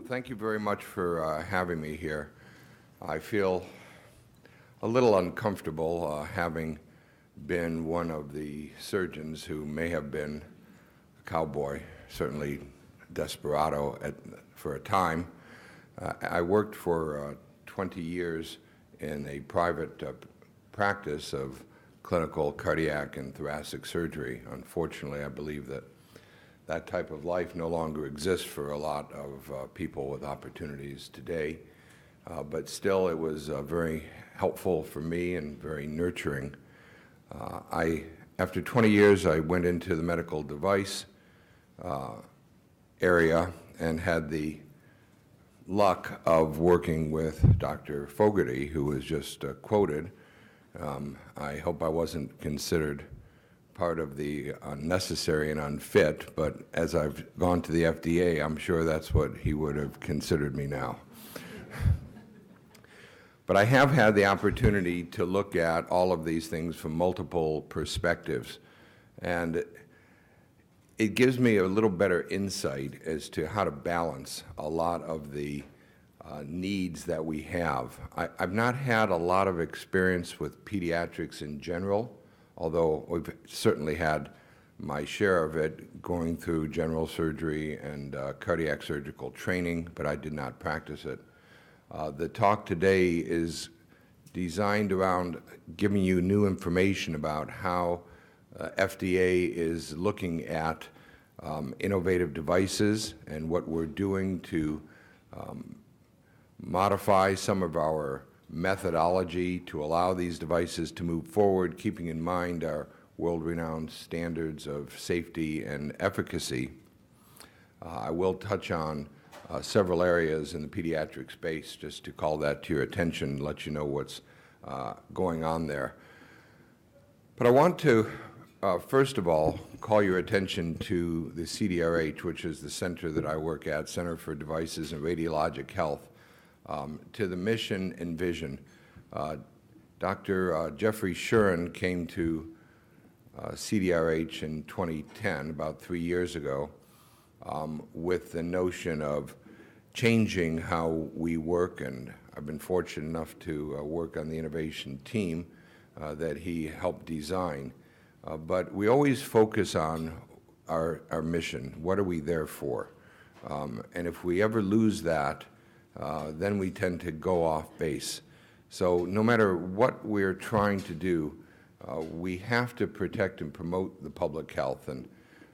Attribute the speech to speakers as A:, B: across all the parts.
A: Thank you very much for having me here. I feel a little uncomfortable having been one of the surgeons who may have been a cowboy, certainly desperado for a time. I worked for 20 years in a private practice of clinical cardiac and thoracic surgery. Unfortunately, I believe that that type of life no longer exists for a lot of people with opportunities today. But still, it was very helpful for me and very nurturing. After 20 years, I went into the medical device area and had the luck of working with Dr. Fogarty, who was just quoted. I hope I wasn't considered part of the unnecessary and unfit, but as I've gone to the FDA, I'm sure that's what he would have considered me now. But I have had the opportunity to look at all of these things from multiple perspectives, and it gives me a little better insight as to how to balance a lot of the needs that we have. I've not had a lot of experience with pediatrics in general, although we've certainly had my share of it going through general surgery and cardiac surgical training, but I did not practice it. The talk today is designed around giving you new information about how FDA is looking at innovative devices and what we're doing to modify some of our methodology to allow these devices to move forward, keeping in mind our world-renowned standards of safety and efficacy. I will touch on several areas in the pediatric space just to call that to your attention, let you know what's going on there. But I want to, first of all, call your attention to the CDRH, which is the center that I work at, Center for Devices and Radiologic Health, to the mission and vision. Dr. Jeffrey Shuren came to CDRH in 2010, about 3 years ago, with the notion of changing how we work, and I've been fortunate enough to work on the innovation team that he helped design. But we always focus on our mission. What are we there for? And if we ever lose that, then we tend to go off base. So no matter what we're trying to do, we have to protect and promote the public health. And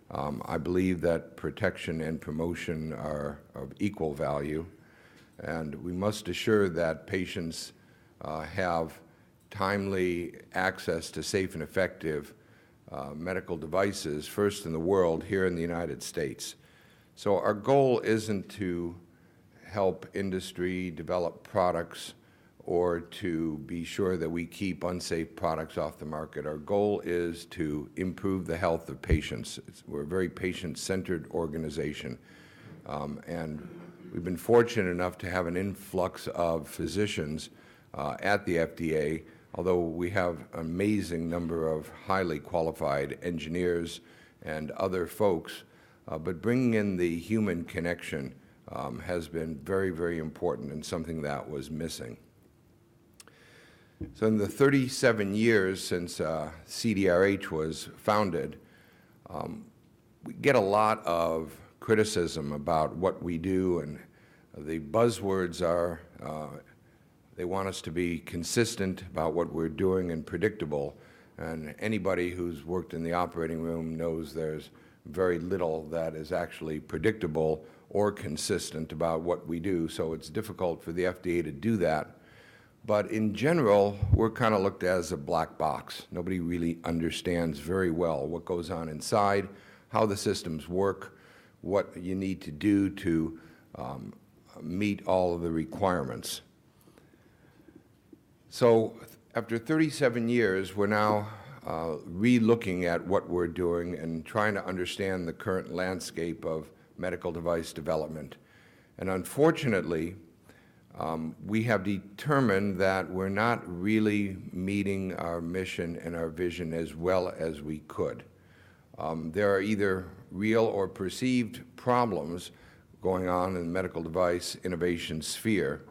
A: I believe that protection and promotion are of equal value. And we must assure that patients have timely access to safe and effective medical devices, first in the world, here in the United States. So our goal isn't to help industry develop products or to be sure that we keep unsafe products off the market. Our goal is to improve the health of patients. We're a very patient-centered organization, and we've been fortunate enough to have an influx of physicians at the FDA, although we have an amazing number of highly qualified engineers and other folks, but bringing in the human connection has been very, very important and something that was missing. So in the 37 years since CDRH was founded, we get a lot of criticism about what we do, and the buzzwords are they want us to be consistent about what we're doing and predictable. And anybody who's worked in the operating room knows there's very little that is actually predictable or consistent about what we do, so it's difficult for the FDA to do that. But in general, we're kind of looked at as a black box. Nobody really understands very well what goes on inside, how the systems work, what you need to do to meet all of the requirements. So after 37 years, we're now re-looking at what we're doing and trying to understand the current landscape of medical device development. And unfortunately, we have determined that we're not really meeting our mission and our vision as well as we could. There are either real or perceived problems going on in the medical device innovation sphere.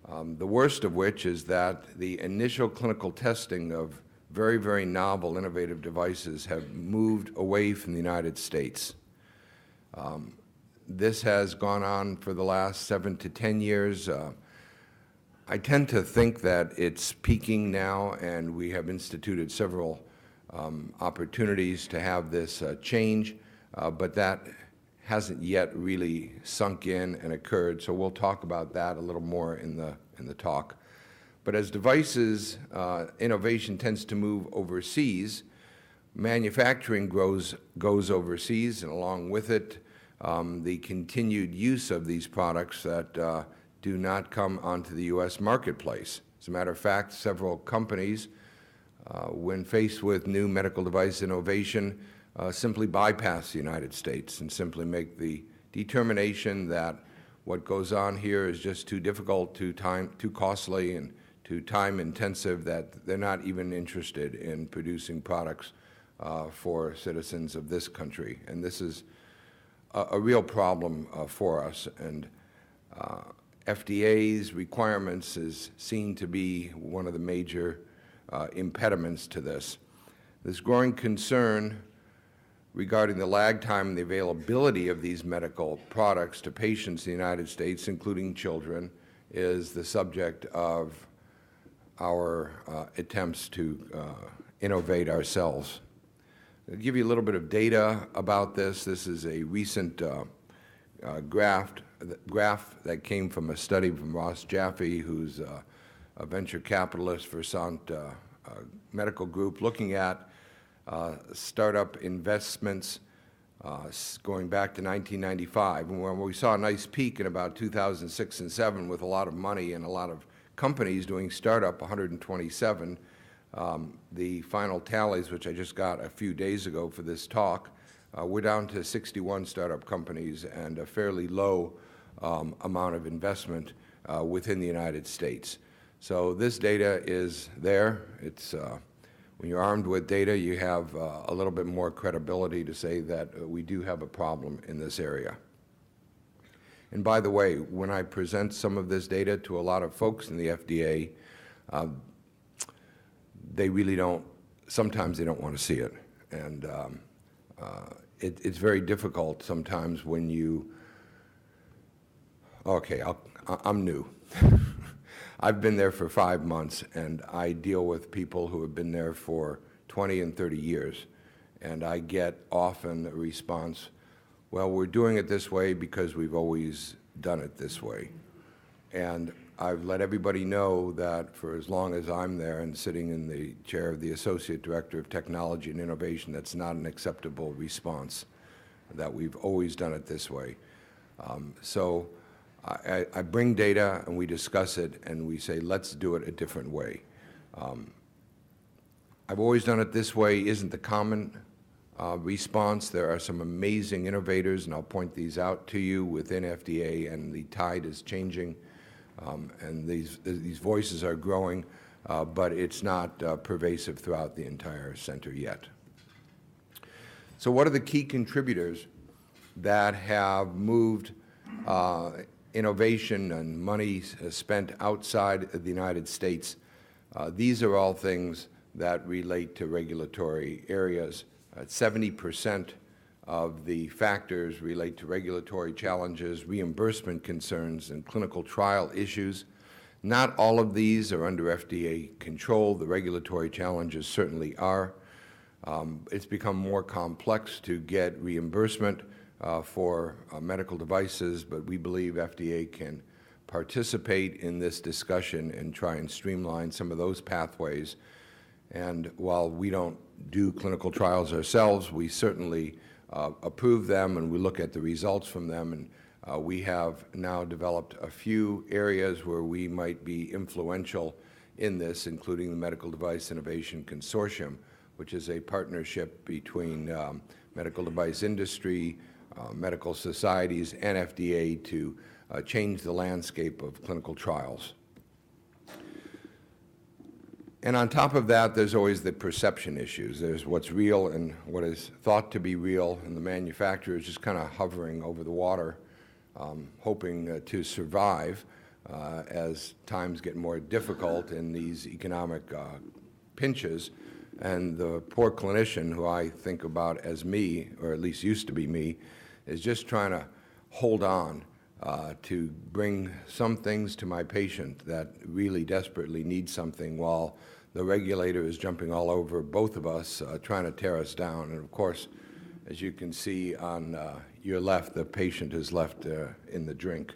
A: The worst of which is that the initial clinical testing of very, very novel, innovative devices have moved away from the United States. This has gone on for the last 7 to 10 years. I tend to think that it's peaking now, and we have instituted several opportunities to have this change, but that hasn't yet really sunk in and occurred, so we'll talk about that a little more in the talk. But as devices, innovation tends to move overseas, manufacturing goes overseas, and along with it, the continued use of these products that do not come onto the U.S. marketplace. As a matter of fact, several companies, when faced with new medical device innovation, simply bypass the United States and simply make the determination that what goes on here is just too difficult, too costly, and too time-intensive, that they're not even interested in producing products for citizens of this country. And this is a real problem for us. And FDA's requirements is seen to be one of the major impediments to this. This growing concern regarding the lag time and the availability of these medical products to patients in the United States, including children, is the subject of our attempts to innovate ourselves. I'll give you a little bit of data about this. This is a recent graph that came from a study from Ross Jaffe, who's a venture capitalist for Sant Medical Group, looking at startup investments going back to 1995, and when we saw a nice peak in about 2006 and 7 with a lot of money and a lot of companies doing startup, 127. The final tallies, which I just got a few days ago for this talk, we're down to 61 startup companies and a fairly low amount of investment within the United States. So this data is there. It's when you're armed with data, you have a little bit more credibility to say that we do have a problem in this area. And by the way, when I present some of this data to a lot of folks in the FDA, they really don't, sometimes they don't want to see it. And it's very difficult sometimes when you, okay, I'm new. I've been there for 5 months, and I deal with people who have been there for 20 and 30 years. And I get often a response, well, we're doing it this way because we've always done it this way. And I've let everybody know that for as long as I'm there and sitting in the chair of the Associate Director of Technology and Innovation, that's not an acceptable response, that we've always done it this way. So I bring data and we discuss it and we say, let's do it a different way. I've always done it this way isn't the common response. There are some amazing innovators, and I'll point these out to you within FDA, and the tide is changing, and these voices are growing, but it's not pervasive throughout the entire center yet. So what are the key contributors that have moved innovation and money spent outside of the United States? These are all things that relate to regulatory areas. 70% of the factors relate to regulatory challenges, reimbursement concerns, and clinical trial issues. Not all of these are under FDA control. The regulatory challenges certainly are. It's become more complex to get reimbursement for medical devices, but we believe FDA can participate in this discussion and try and streamline some of those pathways. And while we don't do clinical trials ourselves, we certainly approve them and we look at the results from them. And we have now developed a few areas where we might be influential in this, including the Medical Device Innovation Consortium, which is a partnership between medical device industry, medical societies, and FDA to change the landscape of clinical trials. And on top of that, there's always the perception issues. There's what's real and what is thought to be real, and the manufacturer is just kind of hovering over the water hoping to survive as times get more difficult in these economic pinches. And the poor clinician, who I think about as me, or at least used to be me, is just trying to hold on to bring some things to my patient that really desperately need something, while the regulator is jumping all over both of us, trying to tear us down. And of course, as you can see on your left, the patient is left in the drink.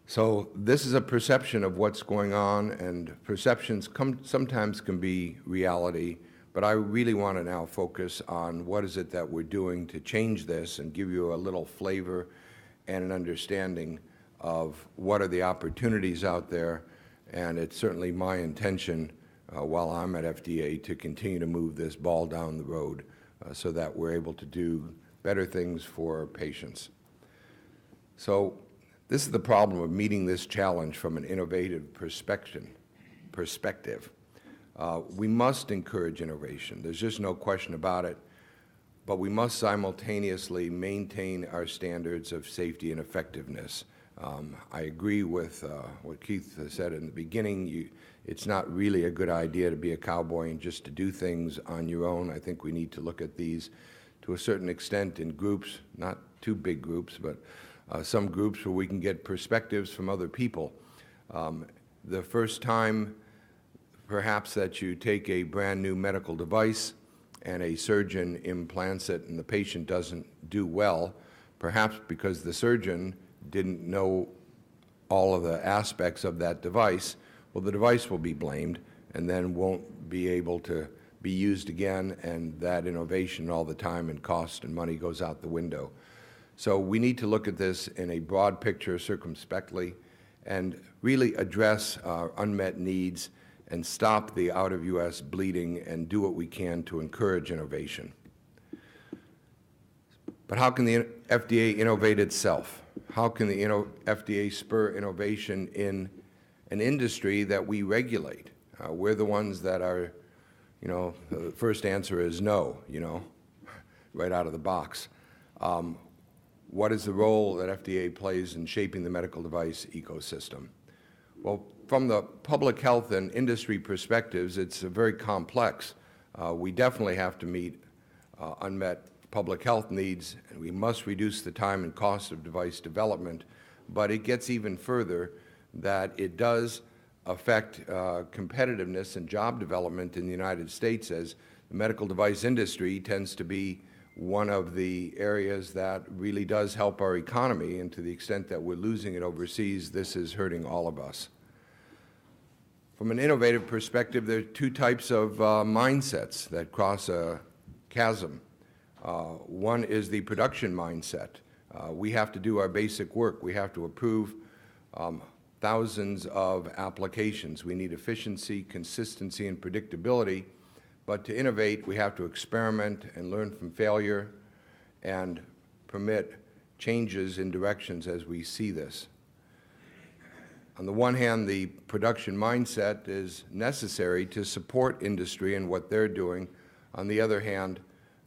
A: So this is a perception of what's going on, and perceptions sometimes can be reality, but I really want to now focus on what is it that we're doing to change this and give you a little flavor and an understanding of what are the opportunities out there. And it's certainly my intention while I'm at FDA to continue to move this ball down the road so that we're able to do better things for patients. So this is the problem of meeting this challenge from an innovative perspective. We must encourage innovation. There's just no question about it. But we must simultaneously maintain our standards of safety and effectiveness. I agree with what Keith said in the beginning. It's not really a good idea to be a cowboy and just to do things on your own. I think we need to look at these to a certain extent in groups, not too big groups, but some groups where we can get perspectives from other people. The first time, perhaps, that you take a brand new medical device and a surgeon implants it and the patient doesn't do well, perhaps because the surgeon didn't know all of the aspects of that device, well, the device will be blamed and then won't be able to be used again, and that innovation all the time and cost and money goes out the window. So we need to look at this in a broad picture circumspectly and really address our unmet needs and stop the out-of-U.S. bleeding and do what we can to encourage innovation. But how can the FDA innovate itself? How can the FDA spur innovation in an industry that we regulate? We're the ones that are, the first answer is no, right out of the box. What is the role that FDA plays in shaping the medical device ecosystem? Well, from the public health and industry perspectives, it's very complex. We definitely have to meet unmet public health needs, and we must reduce the time and cost of device development, but it gets even further that it does affect competitiveness and job development in the United States, as the medical device industry tends to be one of the areas that really does help our economy, and to the extent that we're losing it overseas, this is hurting all of us. From an innovative perspective, there are two types of mindsets that cross a chasm. One is the production mindset. We have to do our basic work. We have to approve thousands of applications. We need efficiency, consistency, and predictability. But to innovate, we have to experiment and learn from failure and permit changes in directions as we see this. On the one hand, the production mindset is necessary to support industry and what they're doing. On the other hand,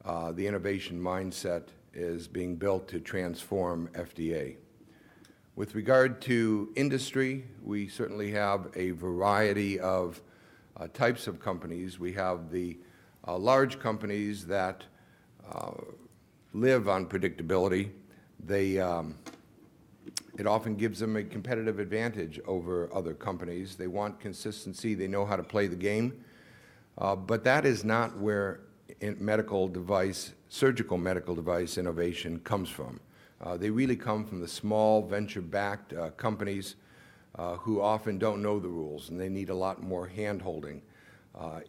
A: the innovation mindset is being built to transform FDA. With regard to industry, we certainly have a variety of types of companies. We have the large companies that live on predictability. It often gives them a competitive advantage over other companies. They want consistency. They know how to play the game. But that is not where surgical medical device innovation comes from. They really come from the small venture-backed companies who often don't know the rules, and they need a lot more hand-holding.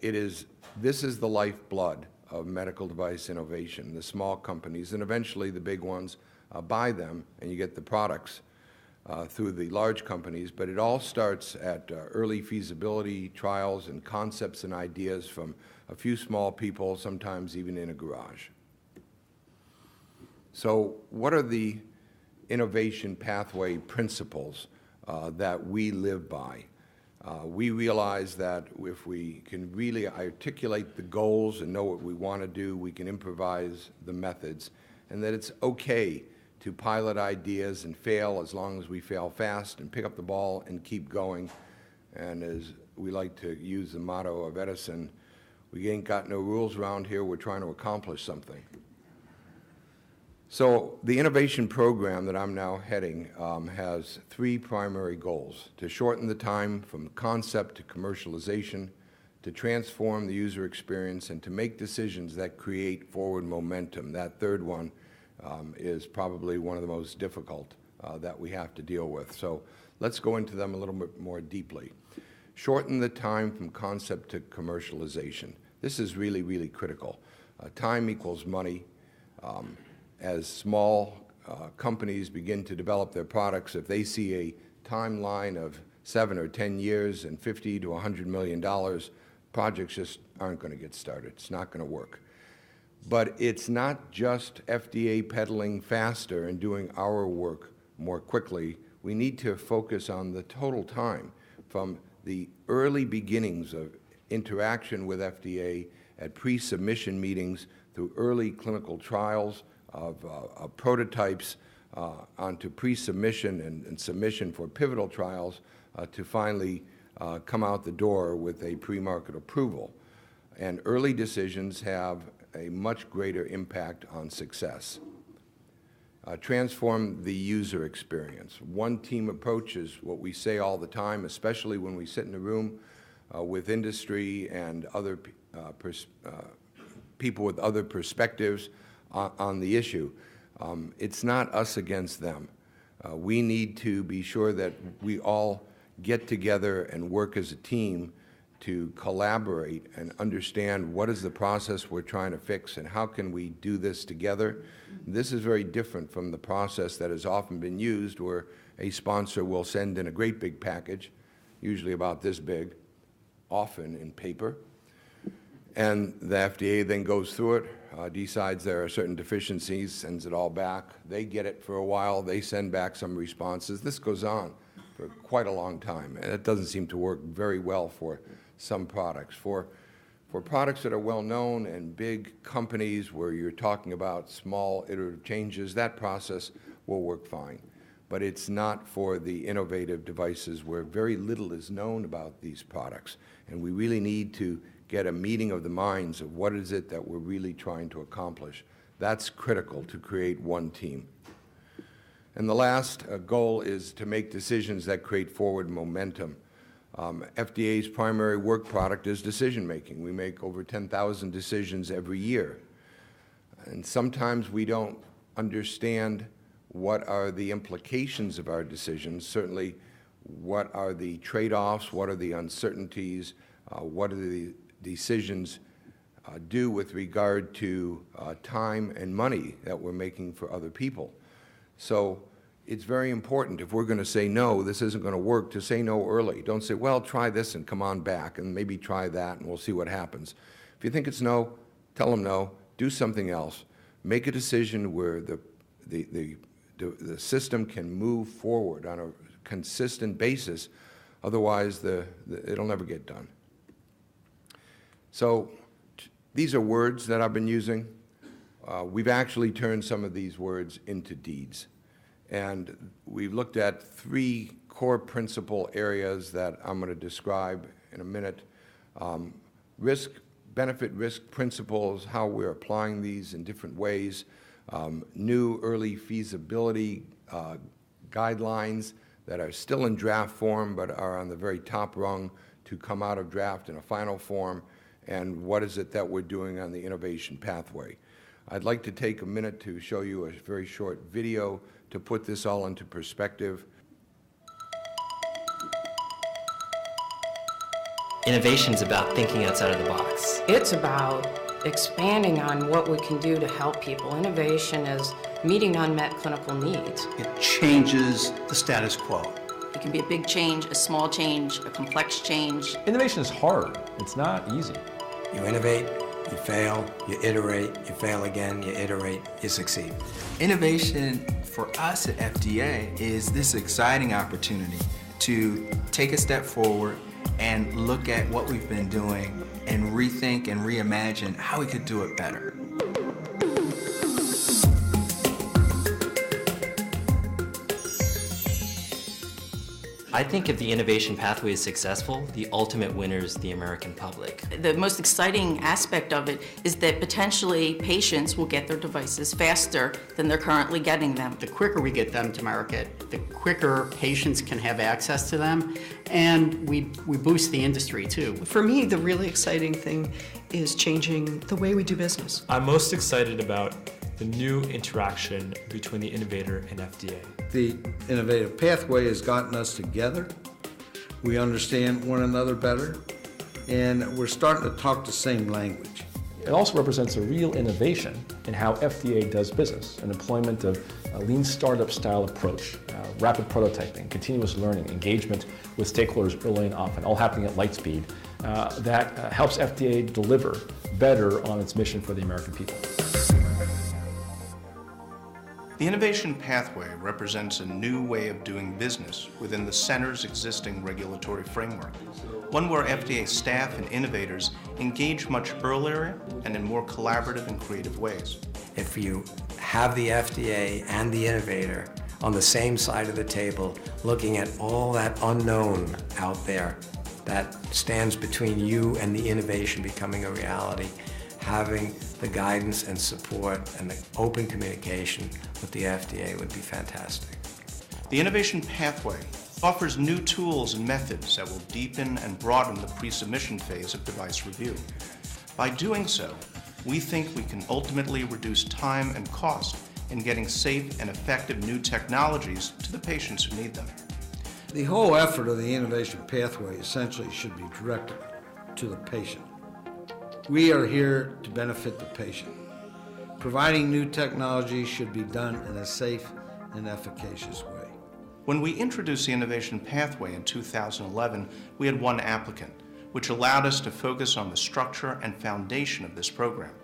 A: This is the lifeblood of medical device innovation. The small companies, and eventually the big ones, buy them, and you get the products through the large companies. But it all starts at early feasibility trials and concepts and ideas from a few small people, sometimes even in a garage. So what are the innovation pathway principles that we live by? We realize that if we can really articulate the goals and know what we want to do, we can improvise the methods, and that it's okay to pilot ideas and fail as long as we fail fast, and pick up the ball and keep going. And as we like to use the motto of Edison, we ain't got no rules around here, we're trying to accomplish something. So the innovation program that I'm now heading has three primary goals: to shorten the time from concept to commercialization, to transform the user experience, and to make decisions that create forward momentum. That third one is probably one of the most difficult that we have to deal with. So let's go into them a little bit more deeply. Shorten the time from concept to commercialization. This is really, really critical. Time equals money. As small companies begin to develop their products, if they see a timeline of 7 or 10 years and $50 to $100 million, projects just aren't going to get started. It's not going to work. But it's not just FDA pedaling faster and doing our work more quickly. We need to focus on the total time from the early beginnings of interaction with FDA at pre-submission meetings through early clinical trials of prototypes onto pre-submission and submission for pivotal trials to finally come out the door with a pre-market approval. And early decisions have a much greater impact on success. Transform the user experience. One team approach is what we say all the time, especially when we sit in a room with industry and other people with other perspectives on the issue. It's not us against them. We need to be sure that we all get together and work as a team to collaborate and understand what is the process we're trying to fix and how can we do this together. This is very different from the process that has often been used, where a sponsor will send in a great big package, usually about this big, often in paper, and the FDA then goes through it, decides there are certain deficiencies, sends it all back. They get it for a while, they send back some responses. This goes on for quite a long time, and it doesn't seem to work very well for some products. For products that are well known and big companies where you're talking about small iterative changes, that process will work fine. But it's not for the innovative devices where very little is known about these products. And we really need to get a meeting of the minds of what is it that we're really trying to accomplish. That's critical to create one team. And the last goal is to make decisions that create forward momentum. FDA's primary work product is decision-making. We make over 10,000 decisions every year. And sometimes we don't understand what are the implications of our decisions, certainly what are the trade-offs, what are the uncertainties, what are the decisions do with regard to time and money that we're making for other people. So it's very important, if we're going to say no, this isn't going to work, to say no early. Don't say, well, try this and come on back, and maybe try that, and we'll see what happens. If you think it's no, tell them no, do something else. Make a decision where the system can move forward on a consistent basis. Otherwise, it'll never get done. So these are words that I've been using. We've actually turned some of these words into deeds. And we've looked at three core principle areas that I'm going to describe in a minute. Benefit risk principles, how we're applying these in different ways. New early feasibility guidelines that are still in draft form but are on the very top rung to come out of draft in a final form. And what is it that we're doing on the innovation pathway. I'd like to take a minute to show you a very short video to put this all into perspective.
B: Innovation is about thinking outside of the box.
C: It's about expanding on what we can do to help people. Innovation is meeting unmet clinical needs.
D: It changes the status quo.
E: It can be a big change, a small change, a complex change.
F: Innovation is hard. It's not easy.
G: You innovate, you fail, you iterate, you fail again, you iterate, you succeed.
H: Innovation for us at FDA is this exciting opportunity to take a step forward and look at what we've been doing and rethink and reimagine how we could do it better.
B: I think if the innovation pathway is successful, the ultimate winner is the American public.
E: The most exciting aspect of it is that potentially patients will get their devices faster than they're currently getting them.
D: The quicker we get them to market, the quicker patients can have access to them, and we boost the industry too.
I: For me, the really exciting thing is changing the way we do business.
J: I'm most excited about the new interaction between the innovator and FDA.
K: The innovative pathway has gotten us together. We understand one another better, and we're starting to talk the same language.
F: It also represents a real innovation in how FDA does business, an employment of a lean startup style approach, rapid prototyping, continuous learning, engagement with stakeholders early and often, all happening at light speed, that helps FDA deliver better on its mission for the American people.
L: The innovation pathway represents a new way of doing business within the center's existing regulatory framework, one where FDA staff and innovators engage much earlier and in more collaborative and creative ways.
G: If you have the FDA and the innovator on the same side of the table, looking at all that unknown out there that stands between you and the innovation becoming a reality, having the guidance and support and the open communication with the FDA would be fantastic.
L: The innovation pathway offers new tools and methods that will deepen and broaden the pre-submission phase of device review. By doing so, we think we can ultimately reduce time and cost in getting safe and effective new technologies to the patients who need them.
K: The whole effort of the innovation pathway essentially should be directed to the patient. We are here to benefit the patient. Providing new technology should be done in a safe and efficacious way.
L: When we introduced the innovation pathway in 2011, we had one applicant, which allowed us to focus on the structure and foundation of this program.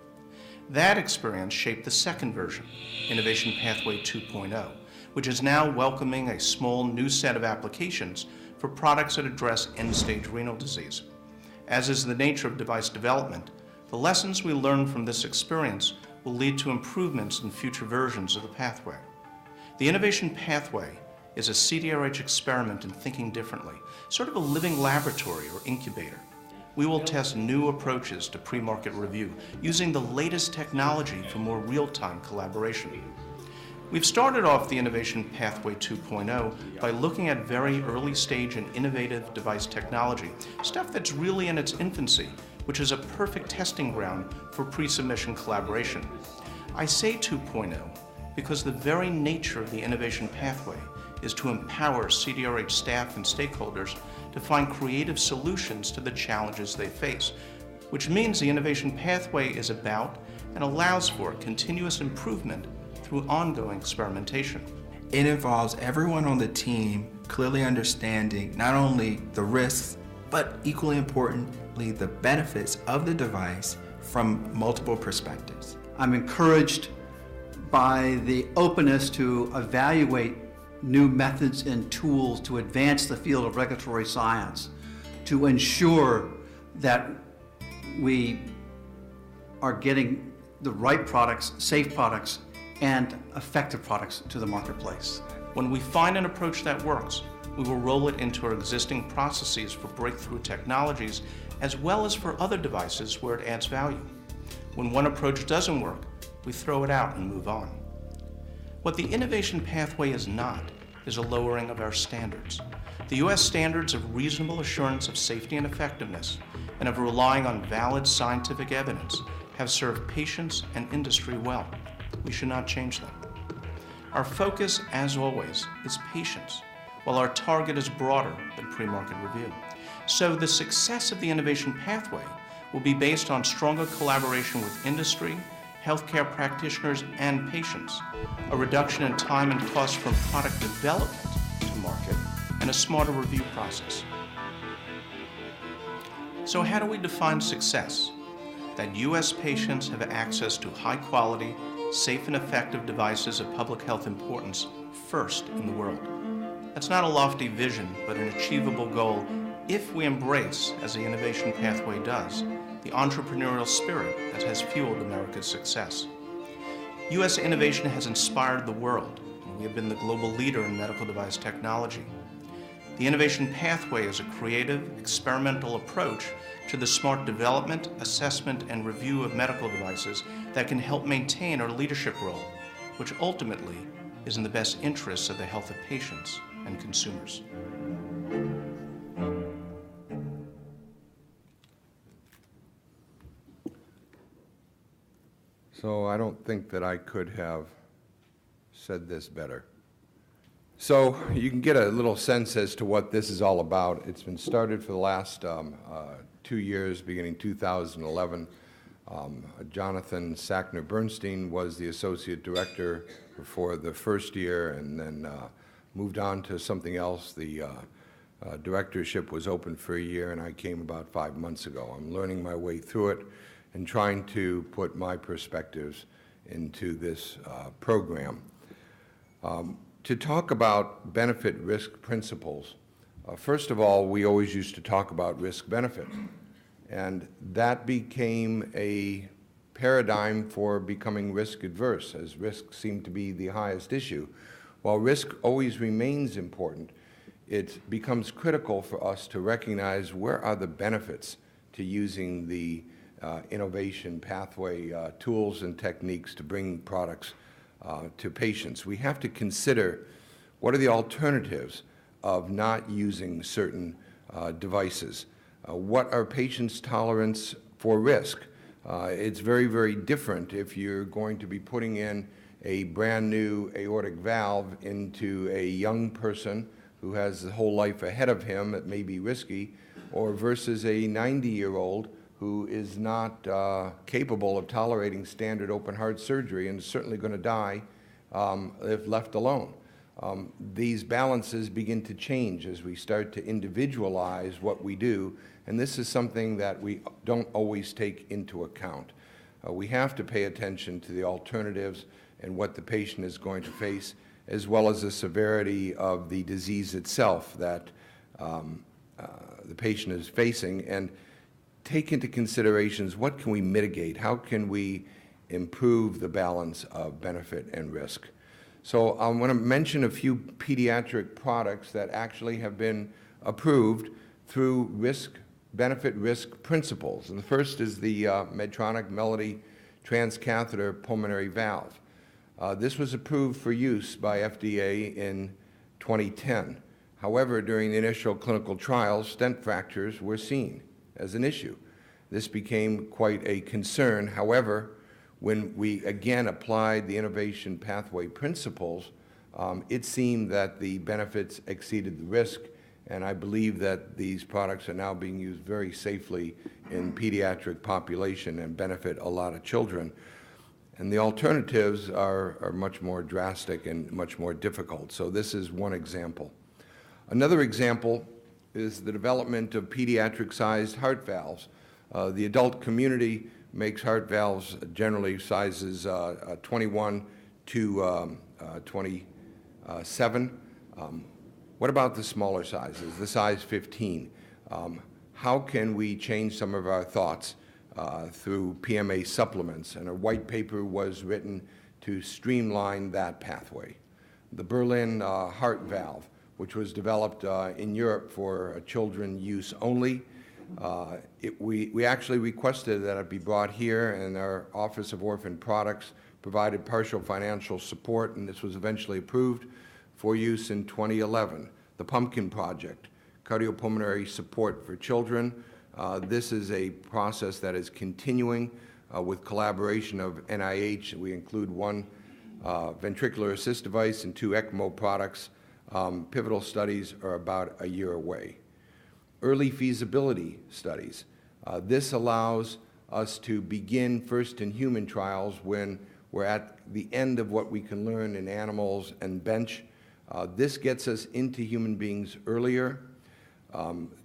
L: That experience shaped the second version, Innovation Pathway 2.0, which is now welcoming a small new set of applications for products that address end-stage renal disease. As is the nature of device development, the lessons we learn from this experience will lead to improvements in future versions of the pathway. The innovation pathway is a CDRH experiment in thinking differently, sort of a living laboratory or incubator. We will test new approaches to pre-market review using the latest technology for more real-time collaboration. We've started off the Innovation Pathway 2.0 by looking at very early stage and innovative device technology, stuff that's really in its infancy, which is a perfect testing ground for pre-submission collaboration. I say 2.0 because the very nature of the innovation pathway is to empower CDRH staff and stakeholders to find creative solutions to the challenges they face, which means the innovation pathway is about and allows for continuous improvement through ongoing experimentation.
H: It involves everyone on the team clearly understanding not only the risks, but equally importantly, the benefits of the device from multiple perspectives.
D: I'm encouraged by the openness to evaluate new methods and tools to advance the field of regulatory science, to ensure that we are getting the right products, safe products, and effective products to the marketplace.
L: When we find an approach that works, we will roll it into our existing processes for breakthrough technologies, as well as for other devices where it adds value. When one approach doesn't work, we throw it out and move on. What the innovation pathway is not is a lowering of our standards. The U.S. standards of reasonable assurance of safety and effectiveness and of relying on valid scientific evidence have served patients and industry well. We should not change them. Our focus, as always, is patients, while our target is broader than pre-market review. So the success of the innovation pathway will be based on stronger collaboration with industry, healthcare practitioners, and patients, a reduction in time and cost from product development to market, and a smarter review process. So how do we define success? That U.S. patients have access to high-quality, safe and effective devices of public health importance first in the world. That's not a lofty vision, but an achievable goal if we embrace, as the innovation pathway does, the entrepreneurial spirit that has fueled America's success. U.S. innovation has inspired the world, and we have been the global leader in medical device technology. The innovation pathway is a creative, experimental approach to the smart development, assessment, and review of medical devices that can help maintain our leadership role, which ultimately is in the best interests of the health of patients and consumers.
A: So I don't think that I could have said this better. So you can get a little sense as to what this is all about. It's been started for the last 2 years, beginning 2011. Jonathan Sackner-Bernstein was the associate director for the first year and then moved on to something else. The directorship was open for a year, and I came about 5 months ago. I'm learning my way through it and trying to put my perspectives into this program. To talk about benefit-risk principles, first of all, we always used to talk about risk-benefit, and that became a paradigm for becoming risk-adverse, as risk seemed to be the highest issue. While risk always remains important, it becomes critical for us to recognize where are the benefits to using the innovation pathway tools and techniques to bring products to patients. We have to consider what are the alternatives of not using certain devices. What are patients' tolerance for risk? It's very, very different if you're going to be putting in a brand new aortic valve into a young person who has the whole life ahead of him. It may be risky, or versus a 90-year-old who is not capable of tolerating standard open heart surgery and is certainly going to die if left alone. These balances begin to change as we start to individualize what we do, and this is something that we don't always take into account. We have to pay attention to the alternatives and what the patient is going to face, as well as the severity of the disease itself that the patient is facing, and take into considerations what can we mitigate, how can we improve the balance of benefit and risk. So I want to mention a few pediatric products that actually have been approved through benefit-risk principles. And the first is the Medtronic Melody transcatheter pulmonary valve. This was approved for use by FDA in 2010. However, during the initial clinical trials, stent fractures were seen as an issue. This became quite a concern. However, when we again applied the innovation pathway principles, it seemed that the benefits exceeded the risk, and I believe that these products are now being used very safely in pediatric population and benefit a lot of children. And the alternatives are much more drastic and much more difficult. So this is one example. Another example is the development of pediatric-sized heart valves. The adult community makes heart valves generally sizes 21 to 27. What about the smaller sizes, the size 15? How can we change some of our thoughts through PMA supplements? And a white paper was written to streamline that pathway. The Berlin heart valve, which was developed in Europe for children use only. We actually requested that it be brought here, and our Office of Orphan Products provided partial financial support, and this was eventually approved for use in 2011. The Pumpkin Project, cardiopulmonary support for children. This is a process that is continuing with collaboration of NIH. We include one ventricular assist device and 2 ECMO products. Pivotal studies are about a year away. Early feasibility studies. This allows us to begin first-in-human trials when we're at the end of what we can learn in animals and bench. This gets us into human beings earlier.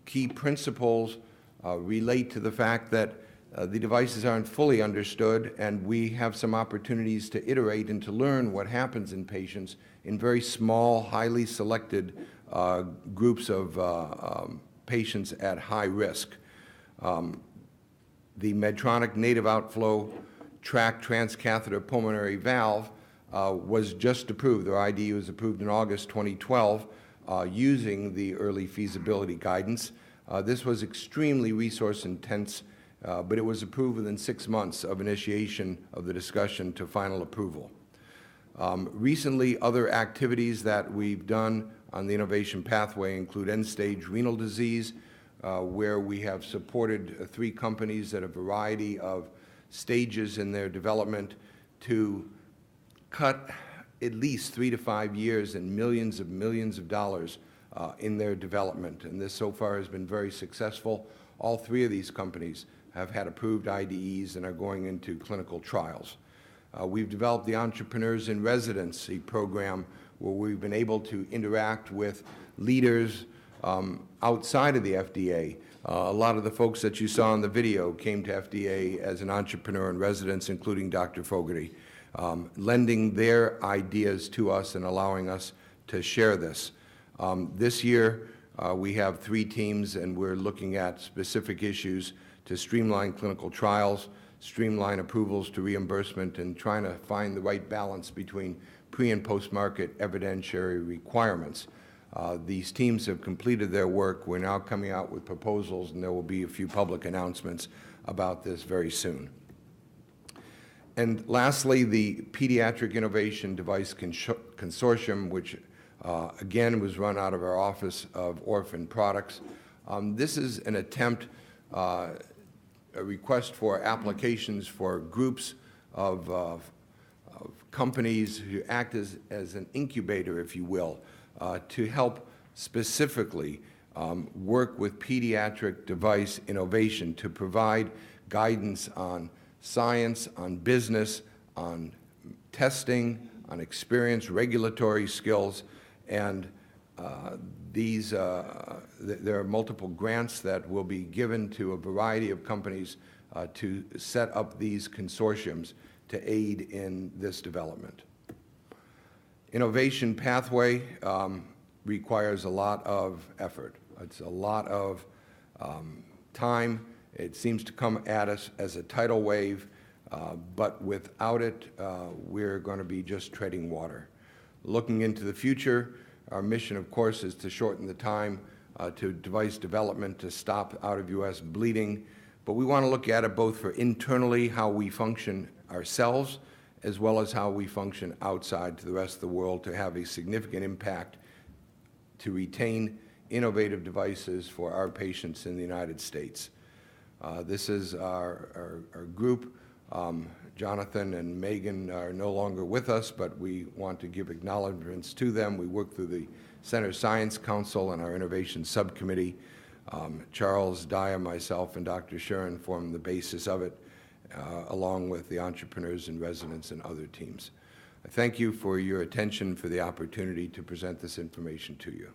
A: Key principles relate to the fact that the devices aren't fully understood, and we have some opportunities to iterate and to learn what happens in patients in very small, highly selected groups of patients at high risk. The Medtronic native outflow tract transcatheter pulmonary valve was just approved. Their IDE was approved in August 2012. using the early feasibility guidance. This was extremely resource intense, but it was approved within 6 months of initiation of the discussion to final approval. Recently, other activities that we've done on the innovation pathway include end-stage renal disease, where we have supported 3 companies at a variety of stages in their development to cut at least 3 to 5 years and millions of dollars in their development. And this so far has been very successful. All 3 of these companies have had approved IDEs and are going into clinical trials. We've developed the Entrepreneurs in Residency program, where we've been able to interact with leaders outside of the FDA. A lot of the folks that you saw in the video came to FDA as an entrepreneur in residence, including Dr. Fogarty, lending their ideas to us and allowing us to share this. This year, we have 3 teams, and we're looking at specific issues to streamline clinical trials, streamline approvals to reimbursement, and trying to find the right balance between pre- and post-market evidentiary requirements. These teams have completed their work. We're now coming out with proposals, and there will be a few public announcements about this very soon. And lastly, the Pediatric Innovation Device Consortium, which again was run out of our Office of Orphan Products. This is an attempt, a request for applications for groups of companies who act as an incubator, if you will, to help specifically work with pediatric device innovation to provide guidance on science, on business, on testing, on experience, regulatory skills, and there are multiple grants that will be given to a variety of companies to set up these consortiums to aid in this development. Innovation pathway requires a lot of effort. It's a lot of time. It seems to come at us as a tidal wave, but without it, we're going to be just treading water. Looking into the future, our mission, of course, is to shorten the time to device development to stop out-of-U.S. bleeding, but we want to look at it both for internally how we function ourselves, as well as how we function outside to the rest of the world to have a significant impact to retain innovative devices for our patients in the United States. This is our group. Jonathan and Megan are no longer with us, but we want to give acknowledgments to them. We work through the Center Science Council and our Innovation Subcommittee. Charles Dyer, myself, and Dr. Sharon form the basis of it, along with the Entrepreneurs in Residence and other teams. I thank you for your attention, for the opportunity to present this information to you.